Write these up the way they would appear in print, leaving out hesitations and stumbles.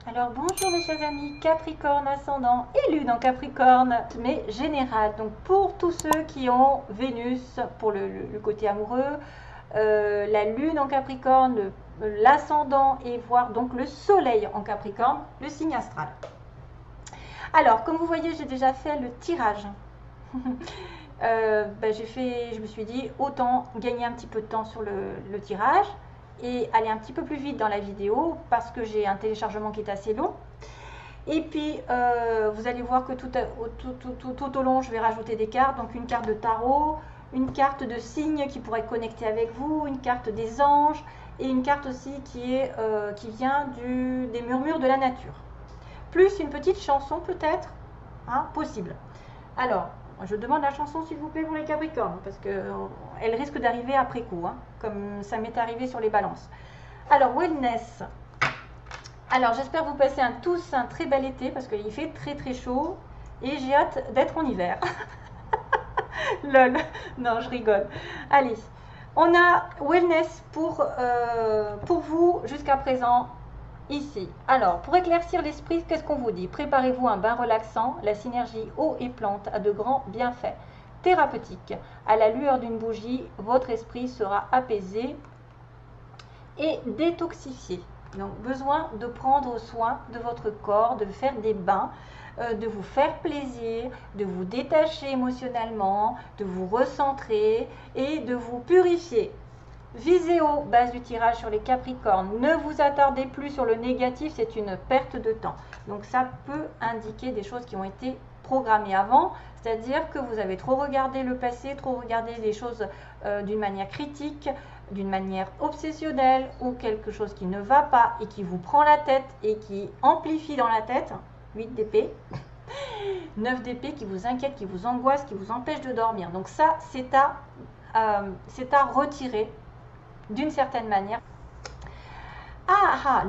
Alors bonjour mes chers amis, Capricorne ascendant et Lune en Capricorne, mais général. Donc pour tous ceux qui ont Vénus pour le côté amoureux, la Lune en Capricorne, l'ascendant et voire donc le Soleil en Capricorne, le signe astral. Alors comme vous voyez, j'ai déjà fait le tirage. Je me suis dit autant gagner un petit peu de temps sur le tirage et aller un petit peu plus vite dans la vidéo parce que j'ai un téléchargement qui est assez long. Et puis vous allez voir que tout au long je vais rajouter des cartes, donc une carte de tarot, une carte de signes qui pourrait être connectée avec vous, une carte des anges et une carte aussi qui vient des murmures de la nature. Plus une petite chanson peut-être, hein, possible. Alors, je demande la chanson s'il vous plaît pour les Capricornes, parce qu'elle risque d'arriver après coup, hein, comme ça m'est arrivé sur les balances. Alors, wellness. Alors, j'espère vous passer tous un très bel été, parce qu'il fait très très chaud, et j'ai hâte d'être en hiver. Lol, non, je rigole. Allez, on a wellness pour vous jusqu'à présent. Ici. Alors, pour éclaircir l'esprit, qu'est-ce qu'on vous dit? Préparez-vous un bain relaxant. La synergie eau et plante a de grands bienfaits thérapeutiques. À la lueur d'une bougie, votre esprit sera apaisé et détoxifié. Donc, besoin de prendre soin de votre corps, de faire des bains, de vous faire plaisir, de vous détacher émotionnellement, de vous recentrer et de vous purifier. Viséo, base du tirage sur les Capricornes. Ne vous attardez plus sur le négatif, c'est une perte de temps. Donc ça peut indiquer des choses qui ont été programmées avant, c'est-à-dire que vous avez trop regardé le passé, trop regardé les choses d'une manière critique, d'une manière obsessionnelle ou quelque chose qui ne va pas et qui vous prend la tête et qui amplifie dans la tête. 8 d'épée. 9 d'épée qui vous inquiète, qui vous angoisse, qui vous empêche de dormir. Donc ça, c'est à retirer d'une certaine manière.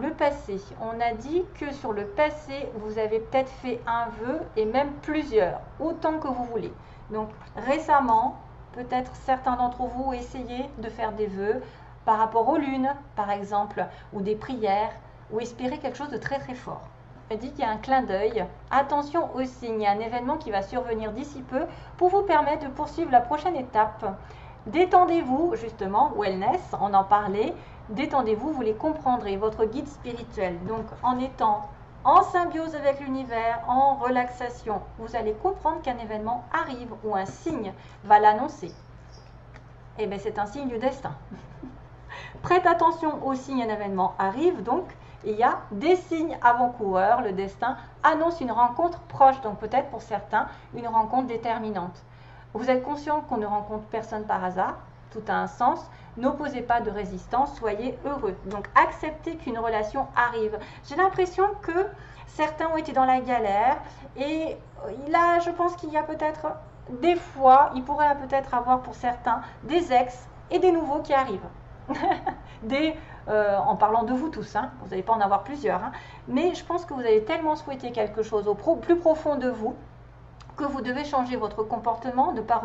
Le passé. On a dit que sur le passé, vous avez peut-être fait un vœu et même plusieurs, autant que vous voulez. Donc récemment, peut-être certains d'entre vous ont essayé de faire des vœux par rapport aux lunes, par exemple, ou des prières, ou espérer quelque chose de très très fort. On dit qu'il y a un clin d'œil. Attention aux signes, il y a un événement qui va survenir d'ici peu pour vous permettre de poursuivre la prochaine étape. Détendez-vous, justement, wellness, on en parlait, détendez-vous, vous les comprendrez, votre guide spirituel. Donc, en étant en symbiose avec l'univers, en relaxation, vous allez comprendre qu'un événement arrive ou un signe va l'annoncer. Eh bien, c'est un signe du destin. Prête attention aux signes, un événement arrive, donc, il y a des signes avant-coureurs, le destin annonce une rencontre proche, donc peut-être pour certains, une rencontre déterminante. Vous êtes conscient qu'on ne rencontre personne par hasard, tout a un sens, n'opposez pas de résistance, soyez heureux. Donc acceptez qu'une relation arrive. J'ai l'impression que certains ont été dans la galère et là je pense qu'il y a peut-être des fois, il pourrait peut-être avoir pour certains des ex et des nouveaux qui arrivent. En parlant de vous tous, hein, vous n'allez pas en avoir plusieurs, hein, mais je pense que vous avez tellement souhaité quelque chose au plus profond de vous que vous devez changer votre comportement, ne pas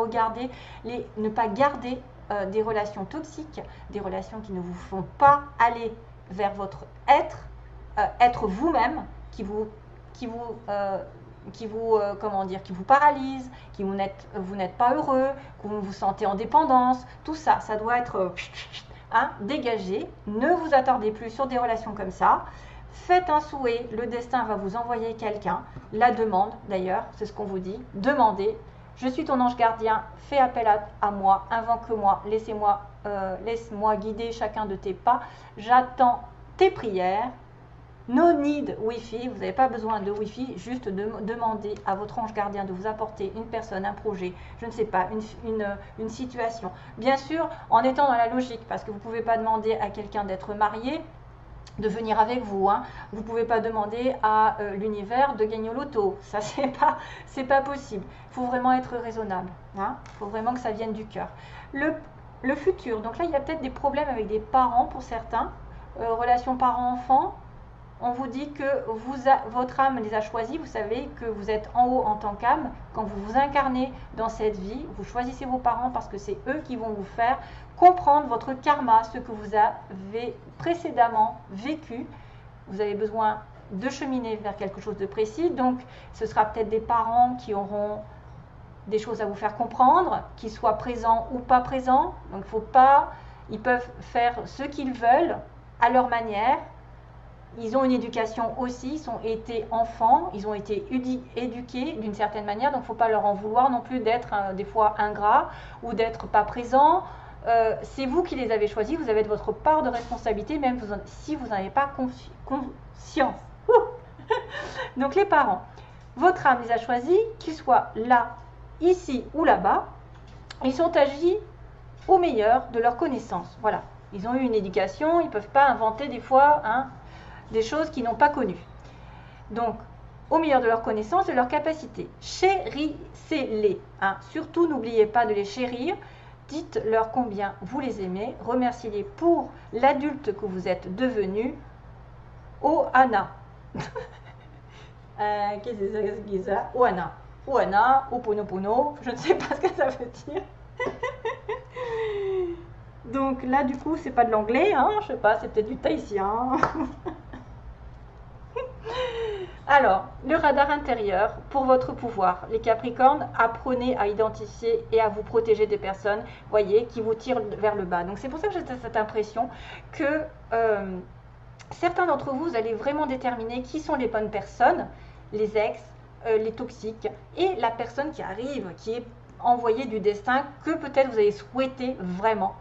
garder des relations toxiques, des relations qui ne vous font pas aller vers votre être vous-même, qui vous paralyse, vous n'êtes pas heureux, que vous vous sentez en dépendance, tout ça, ça doit être dégagé. Ne vous attardez plus sur des relations comme ça. Faites un souhait, le destin va vous envoyer quelqu'un. La demande, d'ailleurs, c'est ce qu'on vous dit. Demandez, je suis ton ange gardien, fais appel à moi, invoque-moi, laisse-moi guider chacun de tes pas. J'attends tes prières. No need Wi-Fi, vous n'avez pas besoin de Wi-Fi, juste demandez à votre ange gardien de vous apporter une personne, un projet, je ne sais pas, une situation. Bien sûr, en étant dans la logique, parce que vous ne pouvez pas demander à quelqu'un d'être marié, de venir avec vous, hein. Vous ne pouvez pas demander à l'univers de gagner au loto, ça c'est pas possible. Il faut vraiment être raisonnable, hein. Il faut vraiment que ça vienne du cœur. Le futur, donc là il y a peut-être des problèmes avec des parents pour certains, relation parents-enfants. On vous dit que votre âme les a choisis, vous savez que vous êtes en haut en tant qu'âme. Quand vous vous incarnez dans cette vie, vous choisissez vos parents parce que c'est eux qui vont vous faire comprendre votre karma, ce que vous avez précédemment vécu. Vous avez besoin de cheminer vers quelque chose de précis. Donc, ce sera peut-être des parents qui auront des choses à vous faire comprendre, qu'ils soient présents ou pas présents. Donc, faut pas, ils peuvent faire ce qu'ils veulent à leur manière. Ils ont une éducation aussi, ils ont été enfants, ils ont été éduqués d'une certaine manière, donc il ne faut pas leur en vouloir non plus d'être des fois ingrats ou d'être pas présents. C'est vous qui les avez choisis, vous avez votre part de responsabilité, même si vous n'en avez pas conscience. Donc les parents, votre âme les a choisis, qu'ils soient là, ici ou là-bas, ils sont agis au meilleur de leur connaissance. Voilà, ils ont eu une éducation, ils ne peuvent pas inventer des fois des choses qu'ils n'ont pas connues. Donc, au meilleur de leur connaissance et de leur capacité. Chérissez-les. Surtout, n'oubliez pas de les chérir. Dites-leur combien vous les aimez. Remerciez-les pour l'adulte que vous êtes devenu. Ohana. Qu'est-ce que c'est ça? Ohana. Ohana, Oponopono. Je ne sais pas ce que ça veut dire. Donc là, du coup, c'est pas de l'anglais. Je sais pas, c'est peut-être du tahitien. Alors, le radar intérieur pour votre pouvoir. Les Capricornes, apprenez à identifier et à vous protéger des personnes, voyez, qui vous tirent vers le bas. Donc c'est pour ça que j'ai cette impression que certains d'entre vous, vous allez vraiment déterminer qui sont les bonnes personnes, les ex, les toxiques, et la personne qui arrive, qui est envoyée du destin, que peut-être vous avez souhaité vraiment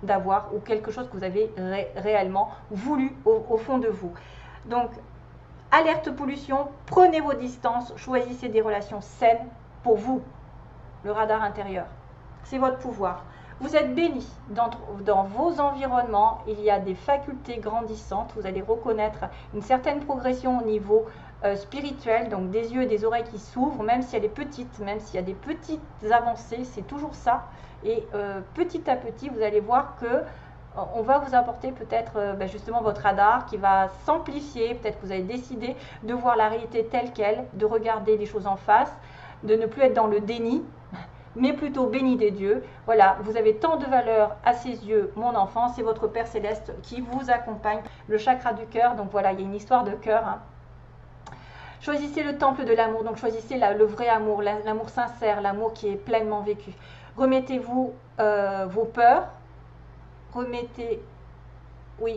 d'avoir, ou quelque chose que vous avez réellement voulu au fond de vous. Donc, alerte pollution, prenez vos distances, choisissez des relations saines pour vous, le radar intérieur. C'est votre pouvoir. Vous êtes béni dans vos environnements, il y a des facultés grandissantes, vous allez reconnaître une certaine progression au niveau spirituel, donc des yeux et des oreilles qui s'ouvrent, même si elle est petite, même s'il y a des petites avancées, c'est toujours ça. Et petit à petit, vous allez voir que on va vous apporter peut-être justement votre radar qui va s'amplifier. Peut-être que vous avez décidé de voir la réalité telle qu'elle, de regarder les choses en face, de ne plus être dans le déni, mais plutôt béni des dieux. Voilà, vous avez tant de valeur à ses yeux, mon enfant, c'est votre Père Céleste qui vous accompagne, le chakra du cœur. Donc voilà, il y a une histoire de cœur. Choisissez le temple de l'amour, donc choisissez le vrai amour, l'amour sincère, l'amour qui est pleinement vécu. Remettez-vous vos peurs.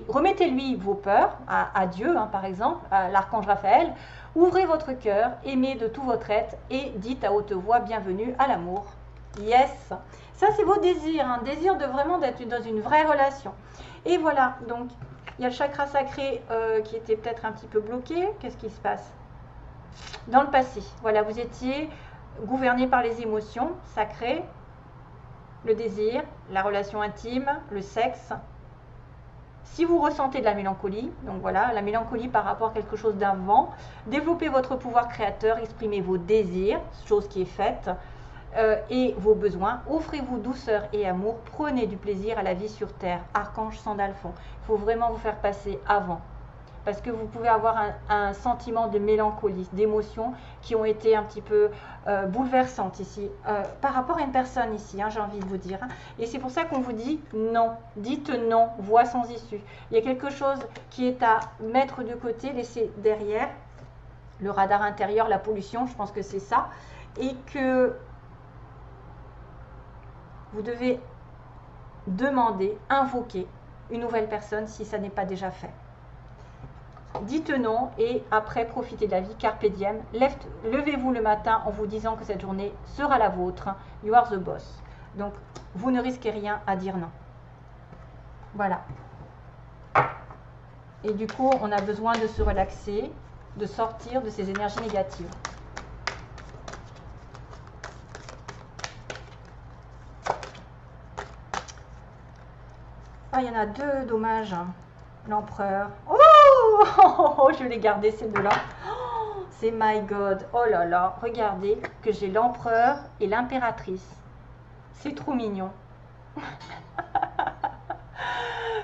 Remettez-lui vos peurs à Dieu, par exemple, à l'archange Raphaël. Ouvrez votre cœur, aimez de tout votre être et dites à haute voix bienvenue à l'amour. Yes. Ça, c'est vos désirs, désir de vraiment d'être dans une vraie relation. Et voilà, donc, il y a le chakra sacré qui était peut-être un petit peu bloqué. Qu'est-ce qui se passe? Dans le passé, voilà, vous étiez gouverné par les émotions sacrées, le désir, la relation intime, le sexe. Si vous ressentez de la mélancolie, donc voilà, la mélancolie par rapport à quelque chose d'avant, développez votre pouvoir créateur, exprimez vos désirs, chose qui est faite, et vos besoins. Offrez-vous douceur et amour, prenez du plaisir à la vie sur terre. Archange Sandalphon, il faut vraiment vous faire passer avant. Parce que vous pouvez avoir un sentiment de mélancolie, d'émotions qui ont été un petit peu bouleversantes ici, par rapport à une personne ici, j'ai envie de vous dire. Et c'est pour ça qu'on vous dit non, dites non, voie sans issue. Il y a quelque chose qui est à mettre de côté, laisser derrière, le radar intérieur, la pollution, je pense que c'est ça, et que vous devez demander, invoquer une nouvelle personne si ça n'est pas déjà fait. Dites non et après profitez de la vie, carpe diem. Levez-vous le matin en vous disant que cette journée sera la vôtre. You are the boss. Donc vous ne risquez rien à dire non. Voilà. Et du coup, on a besoin de se relaxer, de sortir de ces énergies négatives. Ah, il y en a deux, dommage. L'empereur. Oh, je l'ai gardé ces deux-là. Oh, c'est my God. Oh là là, regardez que j'ai l'empereur et l'impératrice. C'est trop mignon.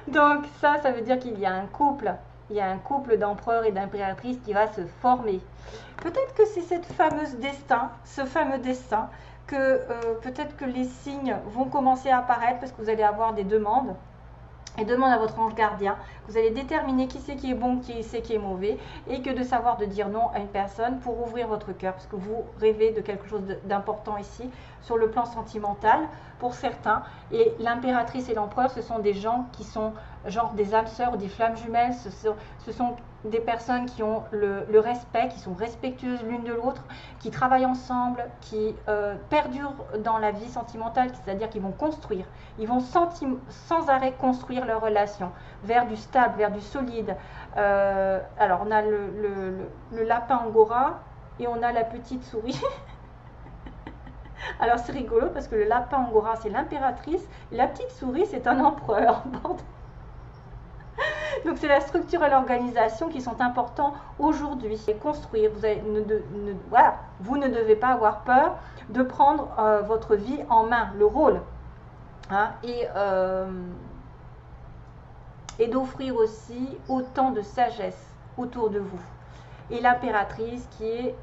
Donc ça veut dire qu'il y a un couple. Il y a un couple d'empereur et d'impératrice qui va se former. Peut-être que c'est cette fameuse destin, ce fameux destin, que peut-être que les signes vont commencer à apparaître parce que vous allez avoir des demandes. et demande à votre ange gardien. Vous allez déterminer qui c'est qui est bon, qui c'est qui est mauvais, et que de savoir de dire non à une personne pour ouvrir votre cœur, parce que vous rêvez de quelque chose d'important ici, sur le plan sentimental, pour certains. Et l'impératrice et l'empereur, ce sont des gens qui sont genre des âmes sœurs ou des flammes jumelles. Ce sont des personnes qui ont le respect, qui sont respectueuses l'une de l'autre, qui travaillent ensemble, qui perdurent dans la vie sentimentale, c'est-à-dire qu'ils vont construire, ils vont sans arrêt construire leur relation vers du stable, vers du solide. Alors on a le lapin angora et on a la petite souris. Alors c'est rigolo parce que le lapin angora c'est l'impératrice et la petite souris c'est un empereur. Donc c'est la structure et l'organisation qui sont importants aujourd'hui. Et construire, voilà, vous ne devez pas avoir peur de prendre votre vie en main, le rôle, hein, et d'offrir aussi autant de sagesse autour de vous. Et l'impératrice qui est,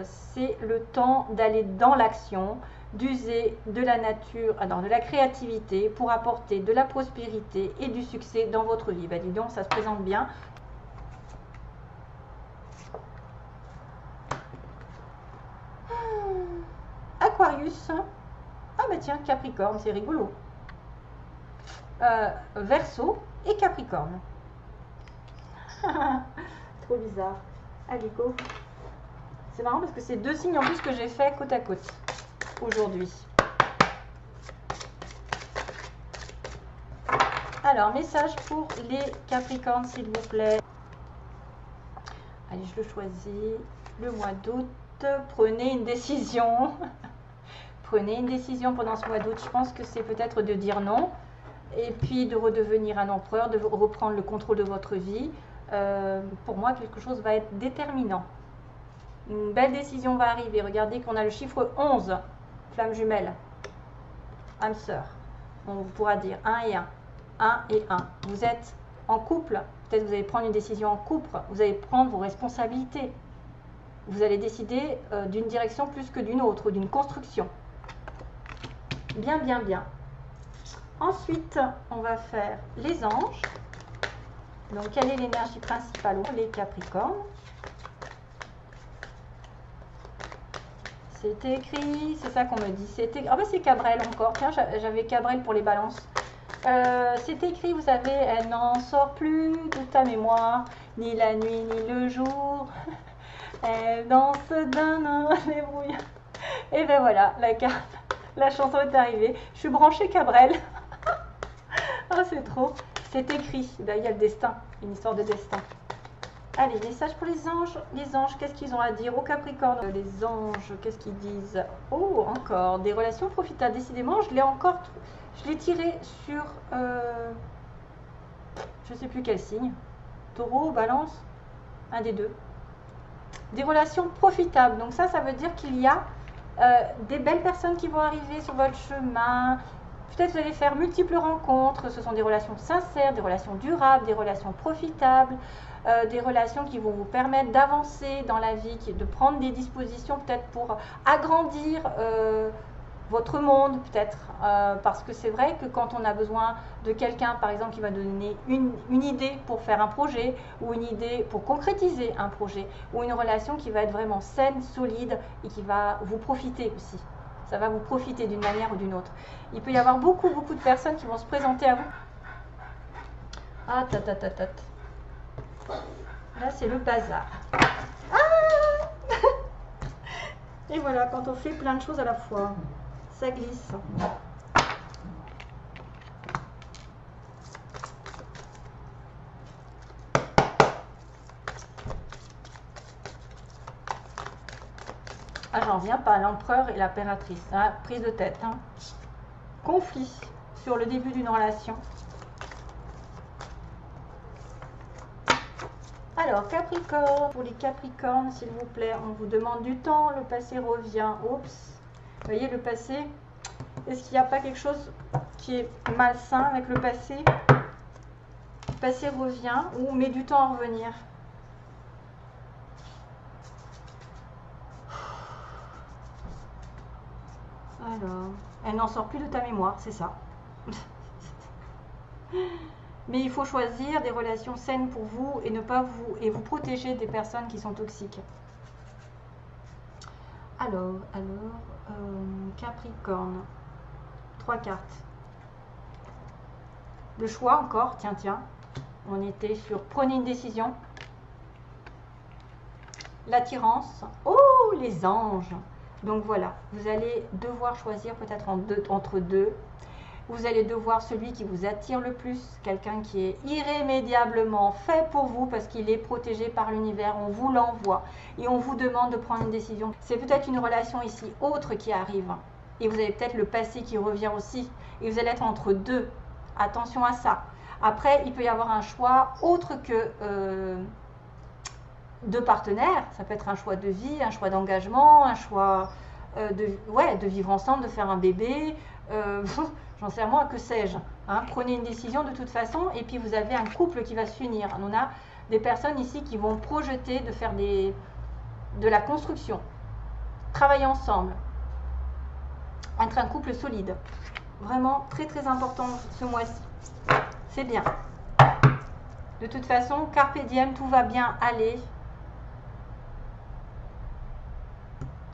c'est le temps d'aller dans l'action, d'user de la nature, de la créativité pour apporter de la prospérité et du succès dans votre vie. Ben dis donc, ça se présente bien. Aquarius. Ah ben tiens, Capricorne, c'est rigolo. Verseau et Capricorne. Trop bizarre. Allez, go. C'est marrant parce que c'est deux signes en plus que j'ai fait côte à côte aujourd'hui. Alors, message pour les Capricornes, s'il vous plaît. Allez, je le choisis. Le mois d'août, prenez une décision. Prenez une décision pendant ce mois d'août. Je pense que c'est peut-être de dire non. Et puis de redevenir un empereur, de reprendre le contrôle de votre vie. Pour moi, quelque chose va être déterminant. Une belle décision va arriver. Regardez qu'on a le chiffre 11. Flamme jumelle. Âme sœur. On pourra dire 1 et 1. 1 et 1. Vous êtes en couple. Peut-être vous allez prendre une décision en couple. Vous allez prendre vos responsabilités. Vous allez décider d'une direction plus que d'une autre, d'une construction. Bien, bien, bien. Ensuite, on va faire les anges. Donc, quelle est l'énergie principale pour les Capricornes? C'est écrit, c'est ça qu'on me dit. Ah ben c'est Cabrel encore. Tiens, j'avais Cabrel pour les balances. C'est écrit, vous savez, elle n'en sort plus de ta mémoire, ni la nuit, ni le jour. Elle danse d'un les brouilles. Et ben voilà, la chanson est arrivée. Je suis branchée Cabrel. Oh, c'est trop. C'est écrit. Ben, il y a le destin, une histoire de destin. Allez, message pour les anges. Les anges, qu'est-ce qu'ils ont à dire au Capricorne? Les anges, qu'est-ce qu'ils disent? Oh, encore des relations profitables. Décidément, je l'ai tiré sur, je ne sais plus quel signe. Taureau, Balance, un des deux. Des relations profitables. Donc ça veut dire qu'il y a des belles personnes qui vont arriver sur votre chemin. Peut-être vous allez faire multiples rencontres. Ce sont des relations sincères, des relations durables, des relations profitables. Des relations qui vont vous permettre d'avancer dans la vie, de prendre des dispositions peut-être pour agrandir votre monde, peut-être. Parce que c'est vrai que quand on a besoin de quelqu'un, par exemple, qui va donner une idée pour faire un projet, ou une idée pour concrétiser un projet, ou une relation qui va être vraiment saine, solide, et qui va vous profiter aussi. Ça va vous profiter d'une manière ou d'une autre. Il peut y avoir beaucoup de personnes qui vont se présenter à vous. Ah, là, c'est le bazar. Ah et voilà, quand on fait plein de choses à la fois, ça glisse. Ah, j'en viens pas, l'empereur et l'impératrice. Hein, prise de tête. Hein. Conflit sur le début d'une relation. Alors, Capricorne, pour les Capricornes, s'il vous plaît, on vous demande du temps, le passé revient. Oups, vous voyez le passé, est-ce qu'il n'y a pas quelque chose qui est malsain avec le passé? Le passé revient ou met du temps à revenir? Alors, elle n'en sort plus de ta mémoire, c'est ça. Mais il faut choisir des relations saines pour vous et ne pas vous protéger des personnes qui sont toxiques. Alors, Capricorne, 3 cartes. Le choix encore, tiens, on était sur prenez une décision. L'attirance, oh les anges. Donc voilà, vous allez devoir choisir peut-être entre deux. Vous allez devoir celui qui vous attire le plus, quelqu'un qui est irrémédiablement fait pour vous parce qu'il est protégé par l'univers, on vous l'envoie et on vous demande de prendre une décision. C'est peut-être une relation ici autre qui arrive et vous avez peut-être le passé qui revient aussi et vous allez être entre deux. Attention à ça. Après, il peut y avoir un choix autre que de partenaires. Ça peut être un choix de vie, un choix d'engagement, un choix de vivre ensemble, de faire un bébé. J'en sais moi, que sais-je. Hein, prenez une décision de toute façon et puis vous avez un couple qui va s'unir. On a des personnes ici qui vont projeter de faire de la construction, travailler ensemble, être un couple solide. Vraiment très très important ce mois-ci. C'est bien. De toute façon, carpe diem, tout va bien aller.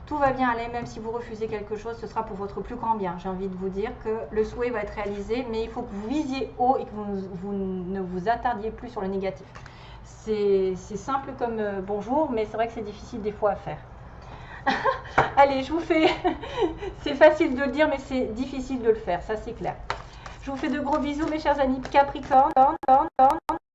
Tout va bien aller, même si vous refusez quelque chose, ce sera pour votre plus grand bien. J'ai envie de vous dire que le souhait va être réalisé, mais il faut que vous visiez haut et que vous ne vous attardiez plus sur le négatif. C'est simple comme bonjour, mais c'est vrai que c'est difficile des fois à faire. Allez, je vous fais... c'est facile de le dire, mais c'est difficile de le faire, ça c'est clair. Je vous fais de gros bisous, mes chers amis Capricorne.